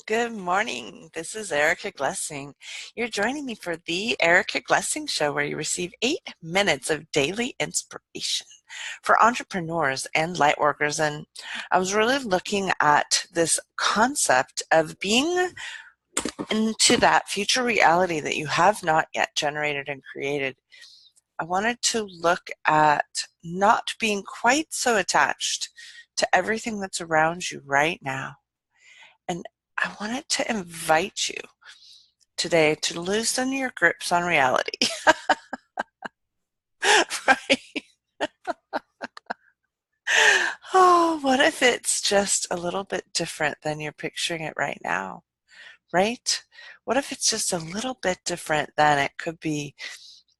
Good morning. This is Erica Glessing. You're joining me for the Erica Glessing Show, where you receive 8 minutes of daily inspiration for entrepreneurs and light workers. And I was really looking at this concept of being into that future reality that you have not yet generated and created. I wanted to look at not being quite so attached to everything that's around you right now. And I wanted to invite you today to loosen your grips on reality. Right? Oh, what if it's just a little bit different than you're picturing it right now? Right? What if it's just a little bit different than it could be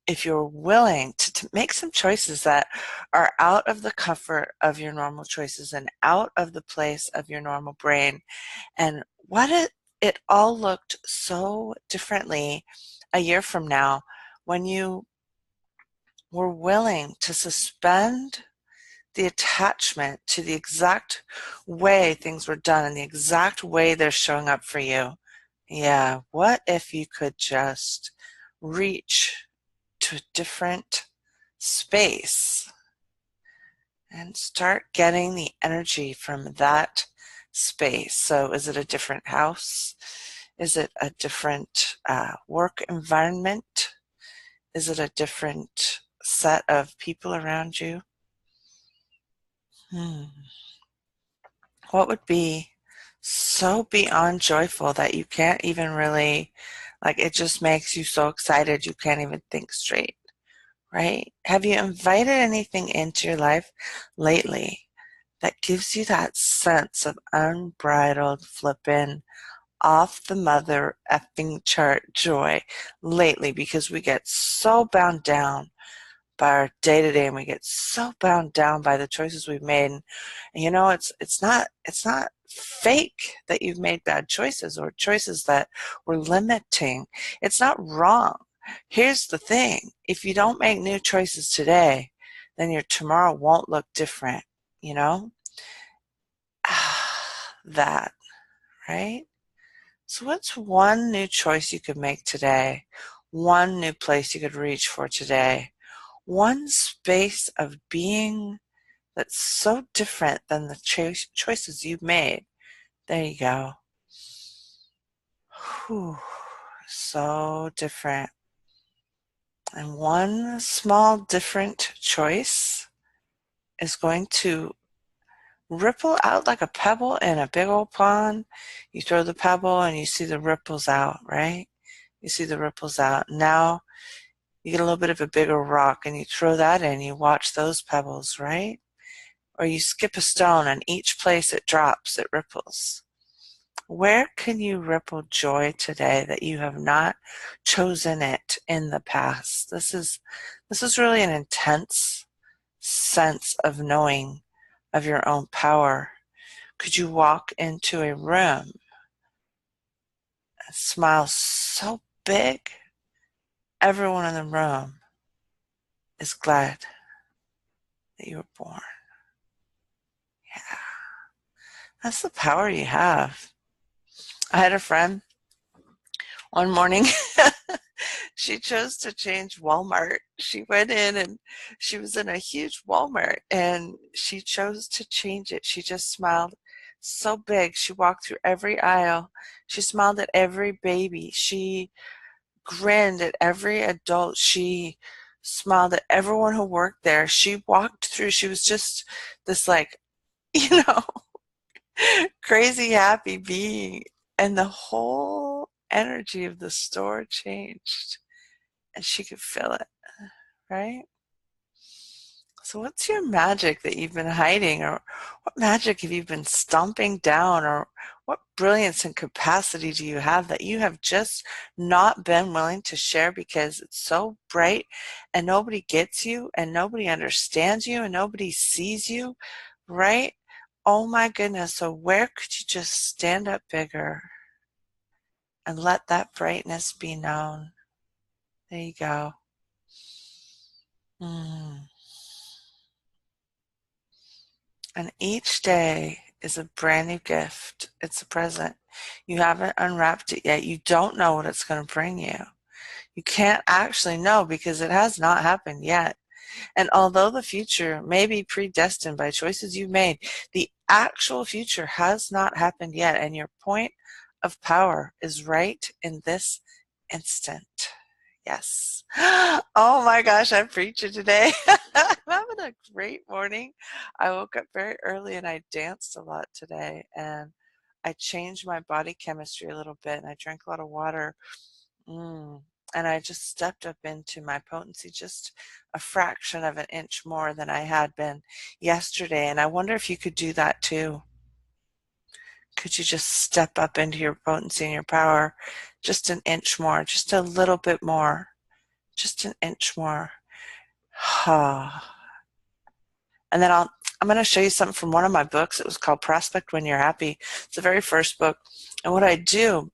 if you're willing to make some choices that are out of the comfort of your normal choices and out of the place of your normal brain? And what it all looked so differently a year from now when you were willing to suspend the attachment to the exact way things were done and the exact way they're showing up for you. Yeah, what if you could just reach to a different space and start getting the energy from that space? So, is it a different house? Is it a different work environment? Is it a different set of people around you? Hmm. What would be so beyond joyful that you can't even really, like, it just makes you so excited you can't even think straight, right? Have you invited anything into your life lately that gives you that sense of unbridled flippin' off the mother effing chart joy lately? Because we get so bound down by our day to day, and we get so bound down by the choices we've made. And you know, it's not fake that you've made bad choices or choices that were limiting. It's not wrong. Here's the thing: if you don't make new choices today, then your tomorrow won't look different. You know that, right? So, what's one new choice you could make today? One new place you could reach for today? One space of being that's so different than the choices you've made. There you go. Whew, so different. And one small different choice is going to ripple out like a pebble in a big old pond. You throw the pebble and you see the ripples out, right? You see the ripples out. Now you get a little bit of a bigger rock and you throw that in. You watch those pebbles, right? Or you skip a stone and each place it drops, it ripples. Where can you ripple joy today that you have not chosen it in the past? This is really an intense sense of knowing of your own power. Could you walk into a room and smile so big everyone in the room is glad that you were born? Yeah, that's the power you have. I had a friend one morning. She chose to change Walmart. She went in and she was in a huge Walmart and she chose to change it. She just smiled so big. She walked through every aisle. She smiled at every baby. She grinned at every adult. She smiled at everyone who worked there. She walked through. She was just this, like, you know, crazy happy being. And the whole energy of the store changed and she could feel it, right? So, what's your magic that you've been hiding, or what magic have you been stomping down, or what brilliance and capacity do you have that you have just not been willing to share because it's so bright and nobody gets you and nobody understands you and nobody sees you, right? Oh my goodness. So, where could you just stand up bigger and let that brightness be known? There you go. Mm. And each day is a brand new gift. It's a present. You haven't unwrapped it yet. You don't know what it's going to bring you. You can't actually know because it has not happened yet. And although the future may be predestined by choices you've made, the actual future has not happened yet. And your point of power is right in this instant. Yes. Oh my gosh, I'm preaching today. I'm having a great morning. I woke up very early and I danced a lot today, and I changed my body chemistry a little bit, and I drank a lot of water. Mm. And I just stepped up into my potency just a fraction of an inch more than I had been yesterday. And I wonder if you could do that too. Could you just step up into your potency and your power just an inch more, just a little bit more, just an inch more? And then I'm going to show you something from one of my books. It was called Prospect When You're Happy. It's the very first book. And what I do,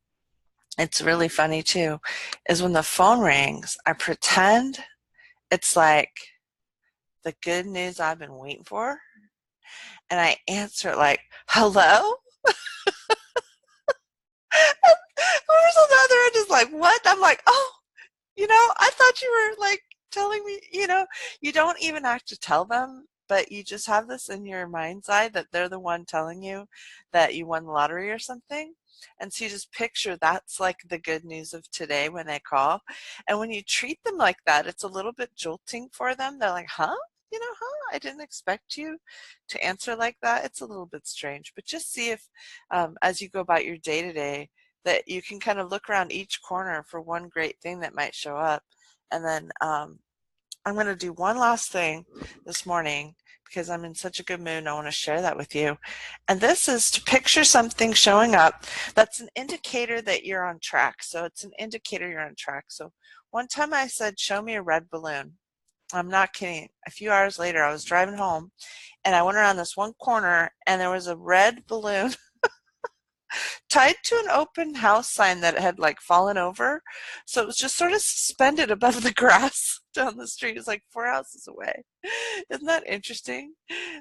it's really funny too, is when the phone rings, I pretend it's like the good news I've been waiting for. And I answer it like, hello? Where's on the other end is like, what? I'm like, oh, I thought you were like telling me, you don't even have to tell them, but you just have this in your mind's eye that they're the one telling you that you won the lottery or something. And so you just picture that's like the good news of today when they call. And when you treat them like that, it's a little bit jolting for them. They're like, huh? I didn't expect you to answer like that. It's a little bit strange, but just see if, as you go about your day to day, that you can kind of look around each corner for one great thing that might show up. And then I'm going to do one last thing this morning because I'm in such a good mood and I want to share that with you. And this is to picture something showing up that's an indicator that you're on track. So it's an indicator you're on track. So one time I said, show me a red balloon. I'm not kidding. A few hours later, I was driving home and I went around this one corner and there was a red balloon tied to an open house sign that had like fallen over. So it was just sort of suspended above the grass down the street. It's like 4 houses away. Isn't that interesting?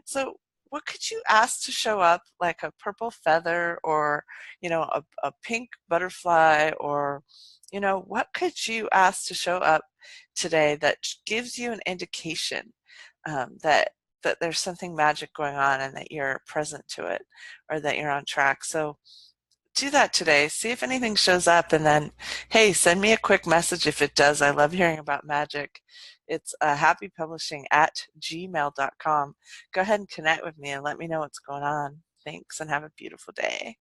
So what could you ask to show up, like a purple feather or, a pink butterfly, or, what could you ask to show up today that gives you an indication that there's something magic going on and that you're present to it or that you're on track? So do that today. See if anything shows up, and then, hey, send me a quick message if it does. I love hearing about magic. It's happypublishing@gmail.com. Go ahead and connect with me and let me know what's going on. Thanks, and have a beautiful day.